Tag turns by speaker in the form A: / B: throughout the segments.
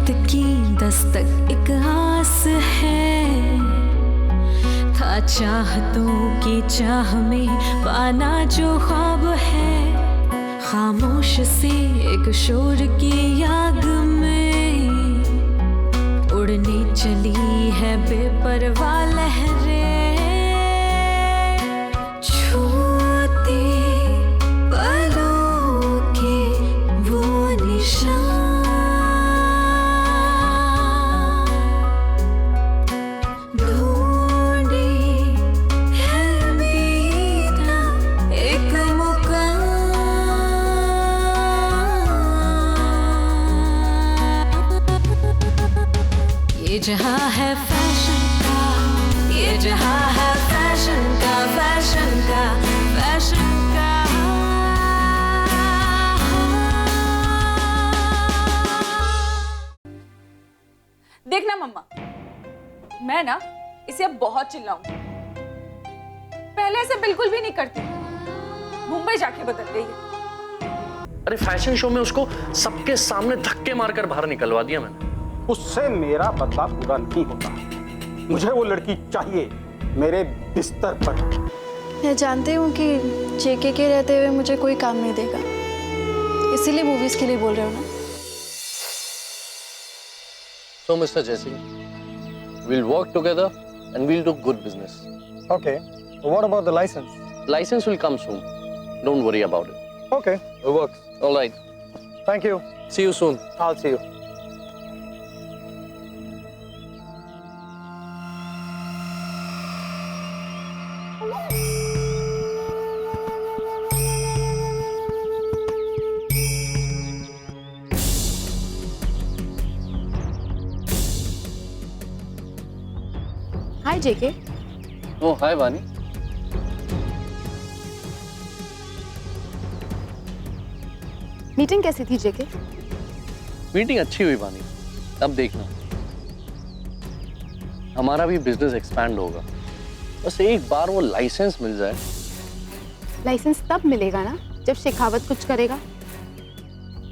A: वक्त की दस्तक एक आस है, था चाहतों की चाह में पाना जो ख्वाब है, खामोश से एक शोर की आग में उड़ने चली है बेपरवाह लहरें, छूते पलों के वो निशान, ढूंढे है बीता एक मुकाम। ये जहां है फैशन का, ये जहां है फैशन का, फैशन का, फैशन का।
B: देखना मम्मा, मैं ना इसे अब बहुत चिल्लाऊंगी। पहले ऐसे बिल्कुल भी नहीं करती, मुंबई जाके बदल गई है।
C: अरे फैशन शो में उसको सबके सामने धक्के मारकर बाहर निकलवा दिया मैंने।
D: उससे मेरा बदला पूरा नहीं होता, मुझे वो लड़की चाहिए मेरे बिस्तर पर।
E: मैं जानती हूँ कि जेके के रहते हुए मुझे कोई काम नहीं देगा, इसीलिए मूवीज के लिए बोल रहे हो ना।
C: So Mr. Jesse, we'll work together and we'll do good business.
D: Okay, what about the license?
C: License will come soon. Don't worry about it.
D: Okay, it works.
C: All right.
D: Thank you.
C: See you soon.
D: I'll see you.
E: Hi JK.
C: Oh, hi Vani.
E: Meeting कैसी थी जेके?
C: Meeting अच्छी हुई वानी। अब देखना, हमारा भी business expand होगा। बस एक बार वो लाइसेंस मिल जाए।
E: लाइसेंस तब मिलेगा ना जब शेखावत कुछ करेगा,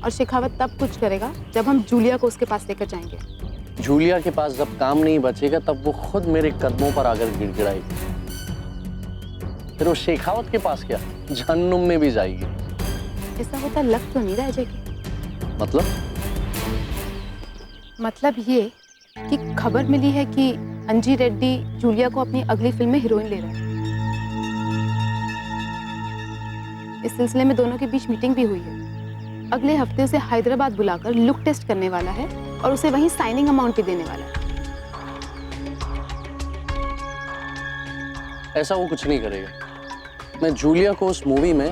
E: और शेखावत तब कुछ करेगा जब हम जूलिया को उसके पास लेकर जाएंगे।
C: जूलिया के पास जब काम नहीं बचेगा तब वो खुद मेरे कदमों पर आकर गिड़गिड़ाएगी। फिर वो शेखावत के पास क्या, जहन्नुम में भी जाएगी।
E: ऐसा होता लग तो नहीं रहा है जेके। मतलब ये कि खबर मिली है कि अंजी रेड्डी जूलिया को अपनी अगली फिल्म में हीरोइन ले रहा है। इस सिलसिले में दोनों के बीच मीटिंग भी हुई है। अगले हफ्ते उसे हैदराबाद बुलाकर लुक टेस्ट करने वाला है और उसे वहीं साइनिंग अमाउंट भी देने वाला है।
C: ऐसा वो कुछ नहीं करेगा। मैं जूलिया को उस मूवी में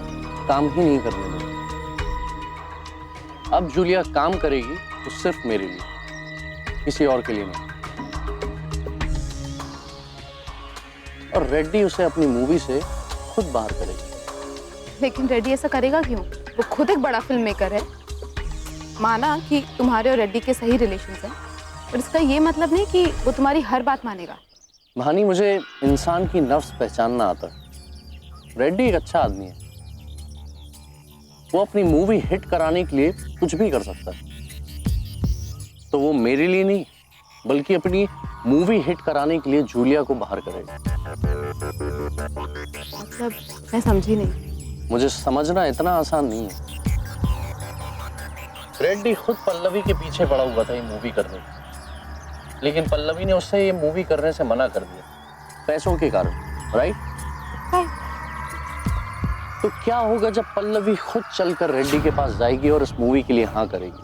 C: काम ही नहीं करने दूंगा। अब जूलिया काम करेगी तो सिर्फ मेरे लिए, किसी और के लिए नहीं। और रेड्डी उसे अपनी मूवी से खुद बाहर करेगी।
E: लेकिन रेड्डी ऐसा करेगा क्यों? वो खुद एक बड़ा फिल्म मेकर है। माना कि तुम्हारे और रेड्डी के सही रिलेशंस हैं, पर इसका ये मतलब नहीं कि वो तुम्हारी हर बात मानेगा।
C: भानी, मुझे इंसान की नफ्स पहचानना आता है। रेड्डी एक अच्छा आदमी है, वो अपनी मूवी हिट कराने के लिए कुछ भी कर सकता है। तो वो मेरे लिए नहीं बल्कि अपनी मूवी हिट कराने के लिए जूलिया को बाहर करेगा।
E: मतलब मैं समझी नहीं।
C: मुझे समझना इतना आसान नहीं है। रेड्डी खुद पल्लवी के पीछे पड़ा हुआ था ये मूवी करने की, लेकिन पल्लवी ने उससे ये मूवी करने से मना कर दिया, पैसों के कारण। राइट? तो क्या होगा जब पल्लवी खुद चलकर रेड्डी के पास जाएगी और इस मूवी के लिए हाँ करेगी,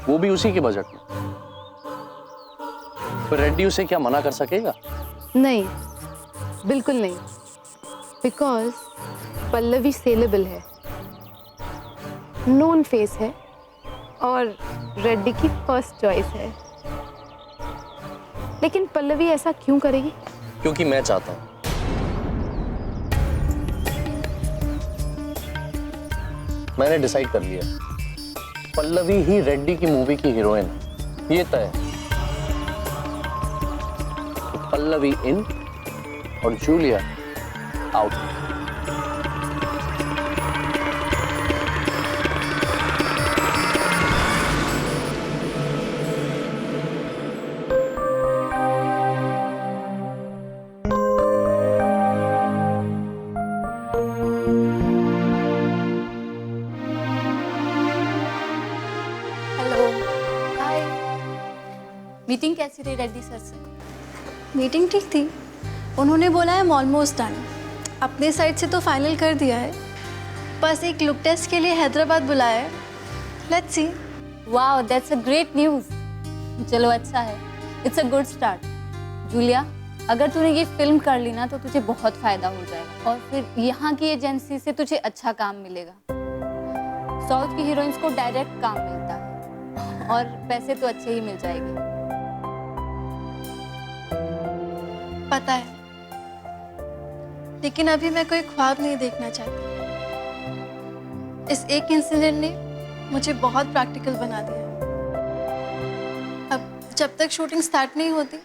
C: वो भी उसी के बजट में? तो रेड्डी उसे क्या मना कर सकेगा?
E: नहीं, बिल्कुल नहीं। बिकॉज पल्लवी सेलेबल है, नोन फेस है और रेड्डी की फर्स्ट चॉइस है। लेकिन पल्लवी ऐसा क्यों करेगी?
C: क्योंकि मैं चाहता हूं। मैंने डिसाइड कर लिया, पल्लवी ही रेड्डी की मूवी की हीरोइन है, ये तय है। तो पल्लवी इन और जूलिया आउट।
F: मीटिंग कैसी रही रेड्डी सर से?
G: मीटिंग ठीक थी। उन्होंने बोला है ऑलमोस्ट डन। अपने साइड से तो फाइनल कर दिया है, बस एक लुक टेस्ट के लिए हैदराबाद बुलाया है। Let's see.
F: Wow, that's a great news. चलो अच्छा है, it's a good start. Julia, अगर तूने ये फिल्म कर ली ना तो तुझे बहुत फ़ायदा हो जाएगा और फिर यहाँ की एजेंसी से तुझे अच्छा काम मिलेगा। साउथ की हीरोइंस को डायरेक्ट काम मिलता है और पैसे तो अच्छे ही मिल जाएंगे।
G: पता है, लेकिन अभी मैं कोई ख्वाब नहीं देखना चाहती। इस एक इंसिडेंट ने मुझे बहुत प्रैक्टिकल बना दिया। अब जब तक शूटिंग स्टार्ट नहीं होती,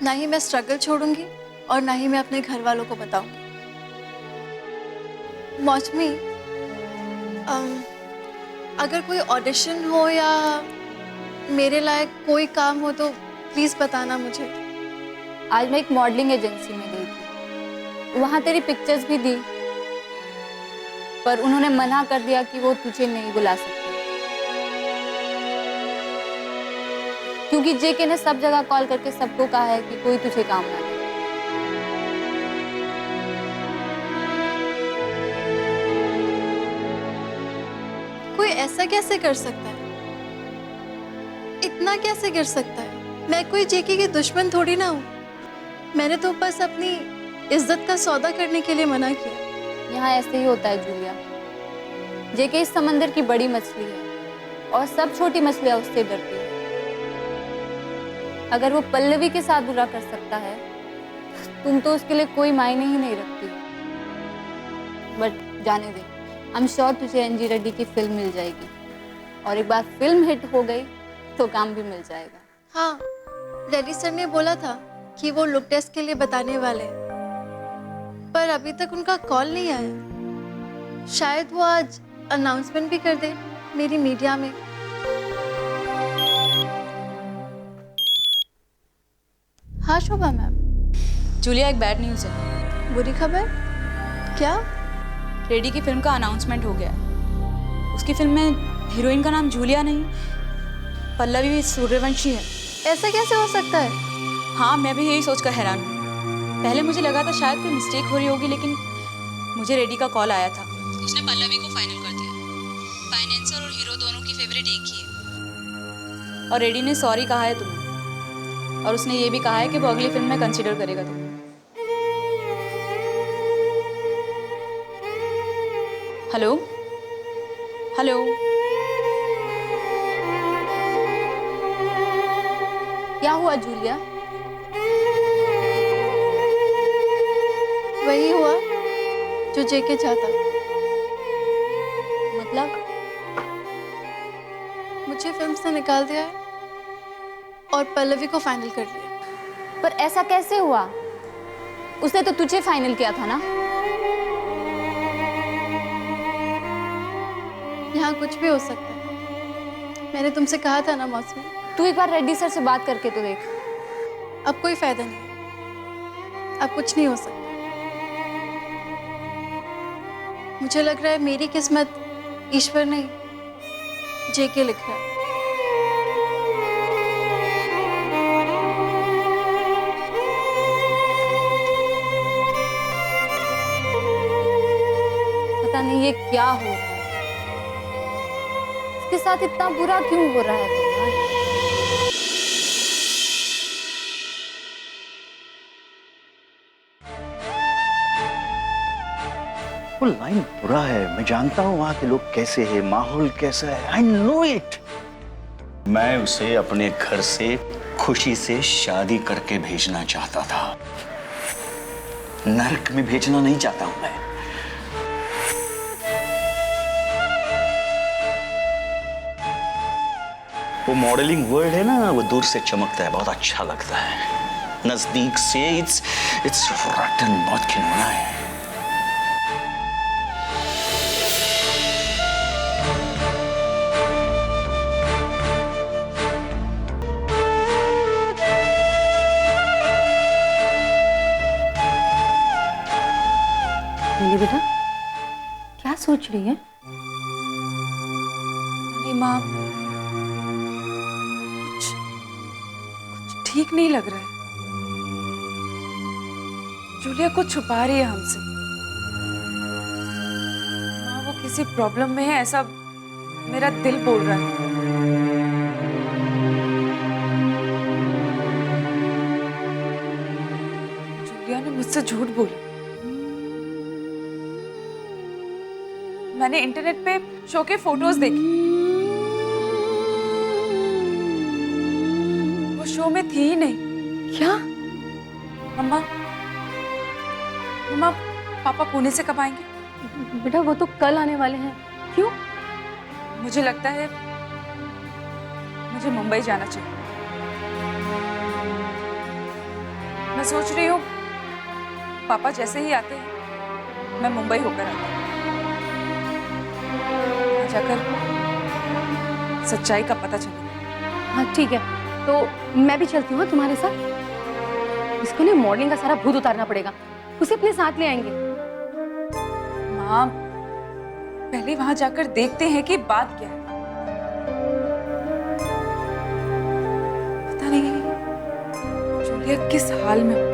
G: ना ही मैं स्ट्रगल छोड़ूंगी और ना ही मैं अपने घर वालों को बताऊंगी। मौसमी, अगर कोई ऑडिशन हो या मेरे लायक कोई काम हो तो प्लीज़ बताना मुझे।
F: आज मैं एक मॉडलिंग एजेंसी में गई थी, वहाँ तेरी पिक्चर्स भी दी, पर उन्होंने मना कर दिया कि वो तुझे नहीं बुला सकते, क्योंकि जेके ने सब जगह कॉल करके सबको कहा है कि कोई तुझे काम ना दे।
G: कोई ऐसा कैसे कर सकता है? इतना कैसे गिर सकता है? मैं कोई जेके की दुश्मन थोड़ी ना हूँ। मैंने तो बस अपनी इज्जत का सौदा करने के लिए मना किया।
F: यहाँ ऐसे ही होता है जूलिया। जेके इस समंदर की बड़ी मछली है और सब छोटी मछलियाँ उससे डरती है। अगर वो पल्लवी के साथ बुरा कर सकता है, तुम तो उसके लिए कोई मायने ही नहीं रखती। बट जाने दे, आई एम श्योर तुझे एनजी रेड्डी की फिल्म मिल जाएगी और एक बार फिल्म हिट हो गई तो काम भी मिल जाएगा।
G: हाँ, रेड्डी सर ने बोला था कि वो लुक टेस्ट के लिए बताने वाले हैं, पर अभी तक उनका कॉल नहीं आया। शायद वो आज अनाउंसमेंट भी कर दे मेरी मीडिया में। हाँ शोभा मैम।
B: जूलिया, एक बैड न्यूज़ है।
G: बुरी खबर? क्या?
B: रेड्डी की फिल्म का अनाउंसमेंट हो गया है। उसकी फिल्म में हीरोइन का नाम जूलिया नहीं, पल्लवी सूर्यवंशी है।
G: ऐसा कैसे हो सकता है?
B: हाँ, मैं भी यही सोचकर हैरान हूँ। पहले मुझे लगा था शायद कोई मिस्टेक हो रही होगी, लेकिन मुझे रेड्डी का कॉल आया था। उसने पल्लवी को फाइनल कर दिया। फाइनेंसर और हीरो दोनों की फेवरेट एक ही है। और रेड्डी ने सॉरी कहा है तुम्हें, और उसने ये भी कहा है कि वो अगली फिल्म में कंसिडर करेगा तुम्हें। हेलो हेलो,
F: क्या हुआ जूलिया?
G: वही हुआ जो जेके चाहता।
F: मतलब?
G: मुझे फिल्म से निकाल दिया है और पल्लवी को फाइनल कर लिया।
F: पर ऐसा कैसे हुआ? उसने तो तुझे फाइनल किया था ना?
G: यहाँ कुछ भी हो सकता है। मैंने तुमसे कहा था ना मौसमी।
F: तू एक बार रेड्डी सर से बात करके तो देख।
G: अब कोई फायदा नहीं, अब कुछ नहीं हो सकता। मुझे लग रहा है मेरी किस्मत ईश्वर नहीं, जेके लिख रहा है।
F: पता नहीं ये क्या हो रहा है, इसके साथ इतना बुरा क्यों हो रहा है?
H: वो लाइन बुरा है, मैं जानता हूँ वहां के लोग कैसे हैं, माहौल कैसा है, आई नो इट। मैं उसे अपने घर से खुशी से शादी करके भेजना चाहता था, नरक में भेजना नहीं चाहता हूं मैं। वो मॉडलिंग वर्ल्ड है ना, वो दूर से चमकता है, बहुत अच्छा लगता है। नजदीक से इट्स रॉटन, बहुत खिलौना है।
F: बेटा क्या सोच रही है?
B: नहीं माँ, ठीक नहीं लग रहा है। जूलिया कुछ छुपा रही है हमसे। माँ वो किसी प्रॉब्लम में है, ऐसा मेरा दिल बोल रहा है। जूलिया ने मुझसे झूठ बोला। मैंने इंटरनेट पे शो के फोटोज देखी, वो शो में थी ही नहीं।
E: क्या?
B: मम्मा, मम्मा पापा पुणे से कब आएंगे?
E: बेटा वो तो कल आने वाले हैं। क्यों?
B: मुझे लगता है मुझे मुंबई जाना चाहिए। मैं सोच रही हूँ पापा जैसे ही आते हैं मैं मुंबई होकर आती हूँ। वहाँ जाकर सच्चाई का पता चलेगा।
E: हाँ ठीक है, तो मैं भी चलती हूँ तुम्हारे साथ। इसको ना मॉडलिंग का सारा भूत उतारना पड़ेगा, उसे अपने साथ ले आएंगे।
B: माँ पहले वहां जाकर देखते हैं कि बात क्या है। पता नहीं जूलिया किस हाल में होगी।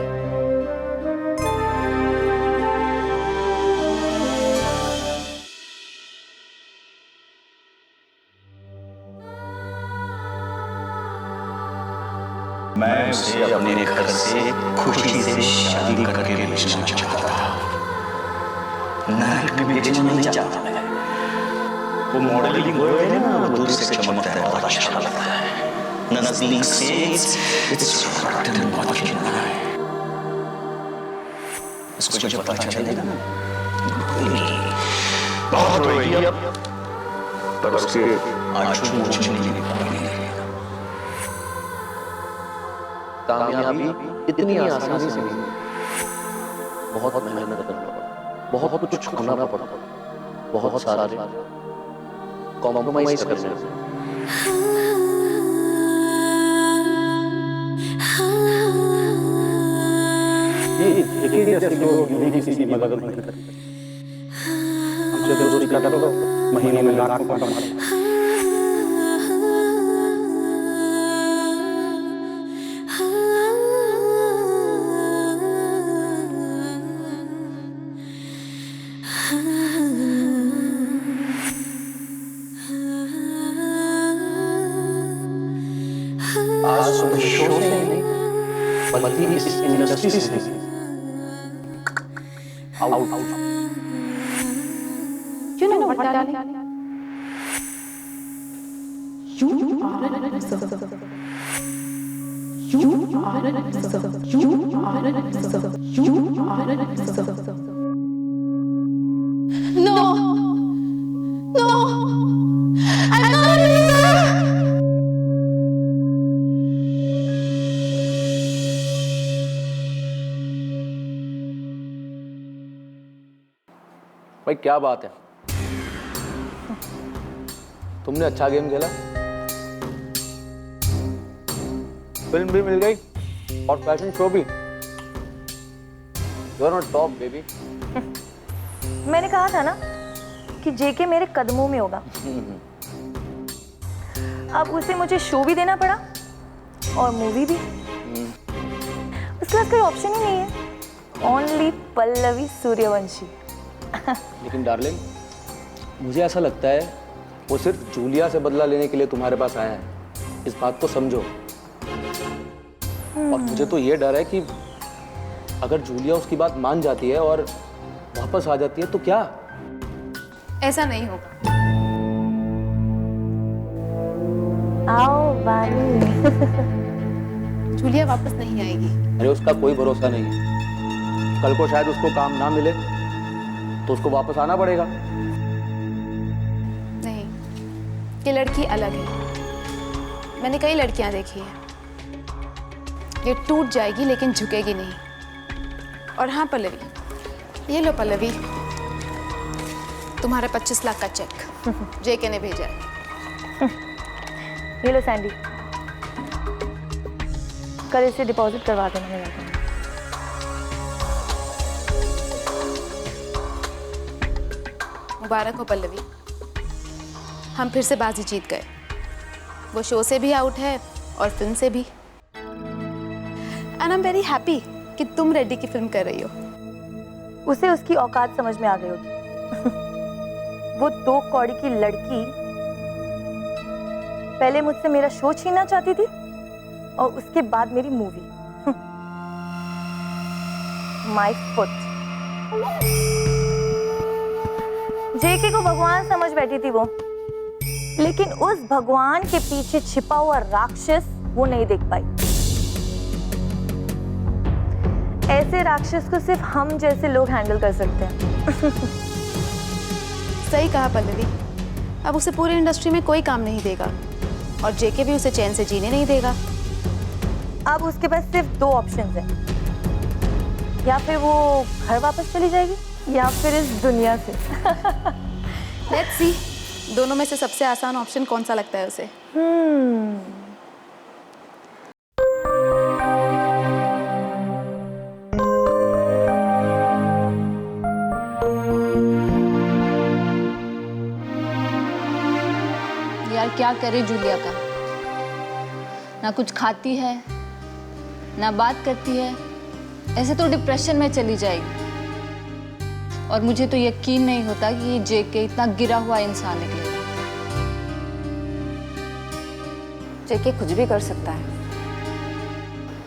H: मैं उसे अपने घर से खुशी से शादी करके भेजना चाहता था। नरक में भेजना नहीं चाहता मैं। वो मॉडलिंग हो रहे हैं ना, वो दूर से चमकता है, बहुत अच्छा लगता है। नजदीक से इट्स रॉटन बहुत खिलना है। इसको जब पता चलेगा ना, बहुत रोएगी अब, पर उसके आंसू पोंछने के लिए कोई नहीं रहेगा।
C: कामयाबी इतनी आसानी से नहीं, बहुत मेहनत करना पड़ता, बहुत कुछ खोना पड़ता, बहुत सारे कॉम्प्रोमाइज करने पड़ते।
D: किसी मदद नहीं करती। हमसे दोस्ती करता तो महीने में लाखों का कमाता।
C: आज सुबह शो से नहीं, बल्कि इस इंडस्ट्री से नहीं, out.
E: You know what, darling? You are an episode. You are an episode. You are an episode. You are an episode. No! No! I'm not an episode!
I: भाई क्या बात है, तुमने अच्छा गेम खेला, फिल्म भी मिल गई और फैशन शो भी। You are on top baby.
J: मैंने कहा था ना कि जेके मेरे कदमों में होगा। अब उसे मुझे शो भी देना पड़ा और मूवी भी। उसके पास कोई ऑप्शन ही नहीं है। ओनली पल्लवी सूर्यवंशी।
I: लेकिन डार्लिंग, मुझे ऐसा लगता है वो सिर्फ जूलिया से बदला लेने के लिए तुम्हारे पास आया है। इस बात को समझो। और मुझे तो ये डर है कि अगर जूलिया उसकी बात मान जाती है और वापस आ जाती है तो क्या?
E: ऐसा नहीं होगा।
J: आओ बानी।
E: जूलिया वापस नहीं आएगी।
I: अरे उसका कोई भरोसा नहीं है। कल को शायद उसको काम ना मिले तो उसको वापस आना पड़ेगा।
E: नहीं, ये लड़की अलग है। मैंने कई लड़कियां देखी हैं। ये टूट जाएगी लेकिन झुकेगी नहीं। और हाँ पल्लवी, ये लो पल्लवी, तुम्हारा 25 लाख का चेक जेके ने भेजा है।
J: ये लो सैंडी, कल इसे डिपॉजिट करवा देना मेरे अकाउंट।
E: मुबारक हो पल्लवी, हम फिर से बाजी जीत गए। वो शो से भी आउट है और फिल्म से भी। And I am very happy कि तुम रेड्डी की फिल्म कर रही हो।
J: उसे उसकी औकात समझ में आ गई होगी। वो 2 कौड़ी की लड़की पहले मुझसे मेरा शो छीनना चाहती थी और उसके बाद मेरी मूवी। My foot. जेके को भगवान समझ बैठी थी वो, लेकिन उस भगवान के पीछे छिपा हुआ राक्षस वो नहीं देख पाई। ऐसे राक्षस को सिर्फ हम जैसे लोग हैंडल कर सकते हैं।
E: सही कहा पल्लवी, अब उसे पूरी इंडस्ट्री में कोई काम नहीं देगा और जेके भी उसे चैन से जीने नहीं देगा।
J: अब उसके पास सिर्फ 2 ऑप्शंस हैं, या फिर वो घर वापस चली जाएगी या फिर इस दुनिया से।
E: लेट्स सी, दोनों में से सबसे आसान ऑप्शन कौन सा लगता है उसे?
F: यार क्या करे जूलिया का, ना कुछ खाती है ना बात करती है, ऐसे तो डिप्रेशन में चली जाएगी। और मुझे तो यकीन नहीं होता कि ये जेके इतना गिरा हुआ इंसान निकलेगा।
B: जेके कुछ भी कर सकता है।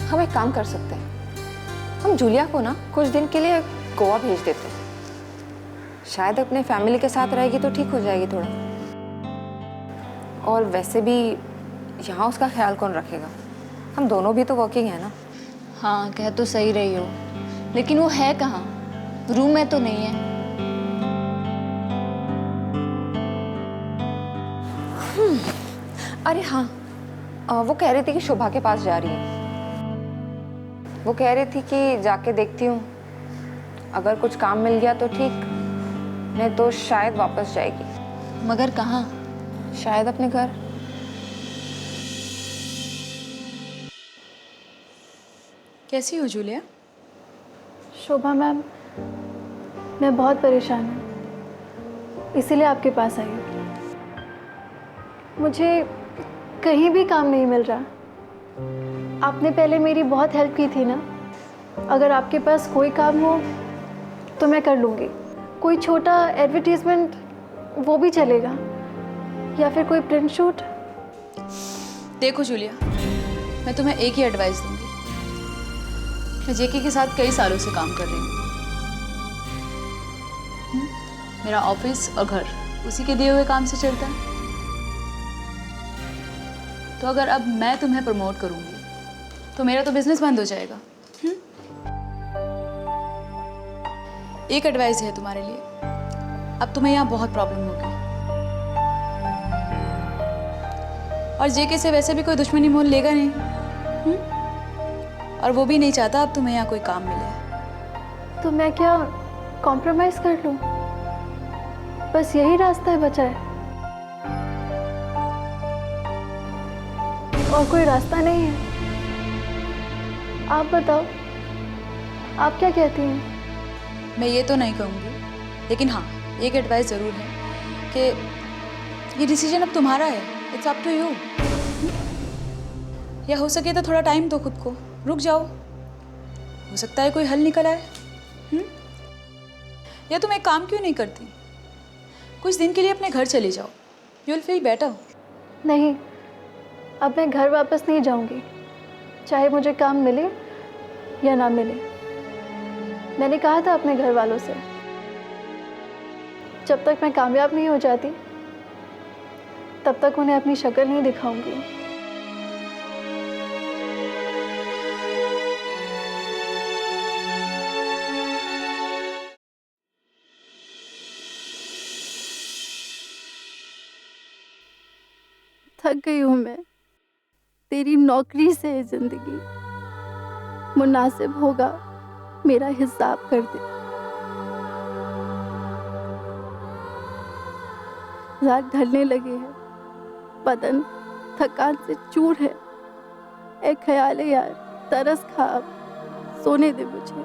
B: हम एक काम कर सकते हैं, हम जूलिया को ना कुछ दिन के लिए गोवा भेज देते हैं। शायद अपने फैमिली के साथ रहेगी तो ठीक हो जाएगी थोड़ा। और वैसे भी यहाँ उसका ख्याल कौन रखेगा? हम दोनों भी तो वर्किंग है ना।
F: हाँ कह तो सही रही हो, लेकिन वो है कहाँ? रूम में तो नहीं है।
B: अरे हाँ, वो कह रही थी कि शोभा के पास जा रही है। वो कह रही थी कि जाके देखती हूँ, अगर कुछ काम मिल गया तो ठीक, नहीं तो शायद वापस जाएगी।
F: मगर कहाँ?
B: शायद अपने घर।
E: कैसी हो जूलिया?
G: शोभा मैम, मैं बहुत परेशान हूँ, इसीलिए आपके पास आई हूँ। मुझे कहीं भी काम नहीं मिल रहा। आपने पहले मेरी बहुत हेल्प की थी ना। अगर आपके पास कोई काम हो तो मैं कर लूँगी। कोई छोटा एडवर्टीजमेंट वो भी चलेगा, या फिर कोई प्रिंट शूट।
E: देखो जूलिया, मैं तुम्हें एक ही एडवाइस दूंगी। मैं जेके के साथ कई सालों से काम कर रही हूँ। मेरा ऑफिस और घर उसी के दिए हुए काम से चलता है। तो अगर अब मैं तुम्हें प्रमोट करूंगी तो मेरा तो बिजनेस बंद हो जाएगा। एक एडवाइस है तुम्हारे लिए, अब तुम्हें यहाँ बहुत प्रॉब्लम होगी और जेके से वैसे भी कोई दुश्मनी मोल लेगा नहीं। और वो भी नहीं चाहता अब तुम्हें यहाँ कोई काम मिले।
G: तो मैं क्या कॉम्प्रोमाइज़ कर लूँ? बस यही रास्ता बचा है, और कोई रास्ता नहीं है। आप बताओ, आप क्या कहती हैं?
E: मैं ये तो नहीं कहूँगी, लेकिन हाँ एक एडवाइस ज़रूर है कि ये डिसीजन अब तुम्हारा है। It's up to you. या हो सके तो थोड़ा टाइम दो खुद को, रुक जाओ, हो सकता है कोई हल निकल आए। या तुम एक काम क्यों नहीं करती, कुछ दिन के लिए अपने घर चले जाओ, यू विल फील बेटर।
G: नहीं, अब मैं घर वापस नहीं जाऊंगी, चाहे मुझे काम मिले या ना मिले। मैंने कहा था अपने घर वालों से, जब तक मैं कामयाब नहीं हो जाती तब तक उन्हें अपनी शक्ल नहीं दिखाऊंगी।
K: थक गई हूँ मैं तेरी नौकरी से। जिंदगी मुनासिब होगा मेरा हिसाब कर दे। रात ढलने लगे हैं, बदन थकान से चूर है। एक ख्याल है यार, तरस खा, अब सोने दे मुझे।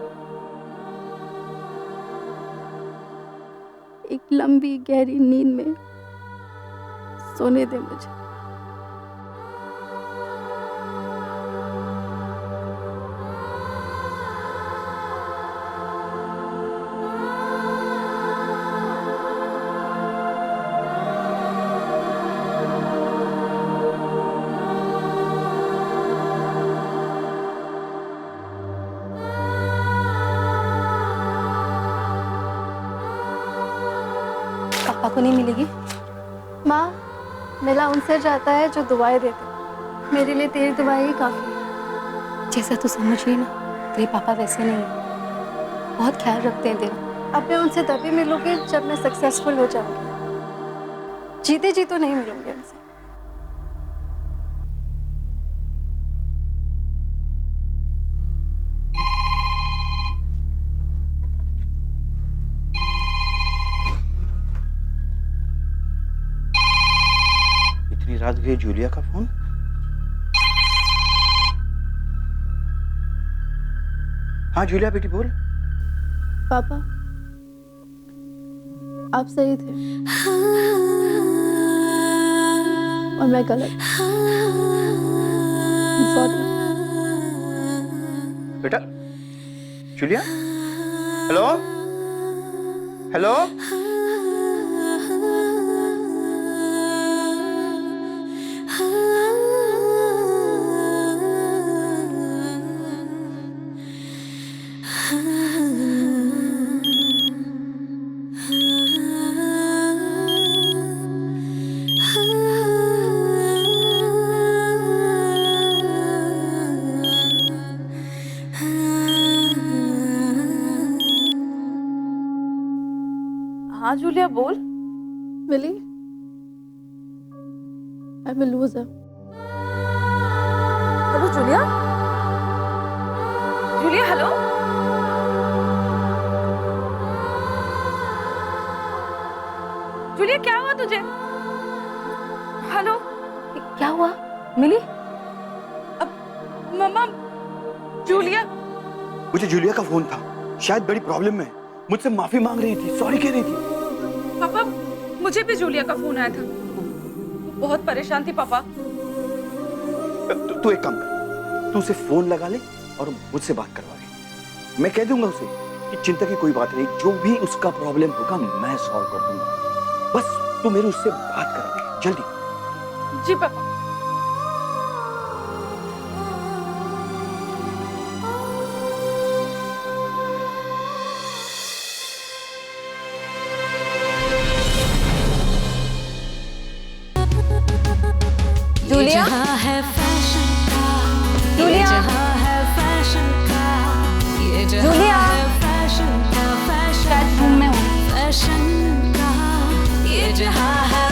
K: एक लंबी गहरी नींद में सोने दे मुझे।
F: आपको नहीं मिलेगी।
J: माँ, मिला उनसे जाता है जो दुआएं देते। मेरे लिए तेरी दुआएं ही काफ़ी है।
F: जैसा तू समझ रही ना, तेरे पापा वैसे नहीं है, बहुत ख्याल रखते हैं तेरा।
J: अब मैं उनसे तभी मिलूंगी जब मैं सक्सेसफुल हो जाऊंगी। जीते जी तो नहीं मिलूंगी उनसे।
H: इतनी रात गई जूलिया का फोन। हाँ जूलिया बेटी बोल।
K: पापा, आप सही थे और मैं गलत। सॉरी
H: बेटा। Julia, hello hello.
B: हाँ जूलिया बोल।
K: Mili, I am a loser.
B: Hello Julia. Julia hello. Julia क्या हुआ तुझे? हेलो।
F: क्या हुआ? मिली?
B: Mamma, Julia.
H: मुझे जूलिया का फोन था, शायद बड़ी प्रॉब्लम में है। मुझसे माफी मांग रही थी, सॉरी कह रही थी।
B: पापा, मुझे भी जूलिया का फोन आया था, बहुत परेशान थी पापा।
H: तू एक काम कर, तू उसे फोन लगा ले और मुझसे बात करवा ले। मैं कह दूंगा उसे कि चिंता की कोई बात नहीं, जो भी उसका प्रॉब्लम होगा मैं सॉल्व कर दूंगा। बस तू मेरे उससे बात करा दे जल्दी।
B: जी पापा।
F: जूलिया?
A: है फैशन का,
F: जूलिया?
A: जहाँ है फैशन का, ये जहाँ
F: जूलिया?
A: है फैशन का, फैशन
F: शायद रूम में हूँ।
A: फैशन का, ये जहाँ है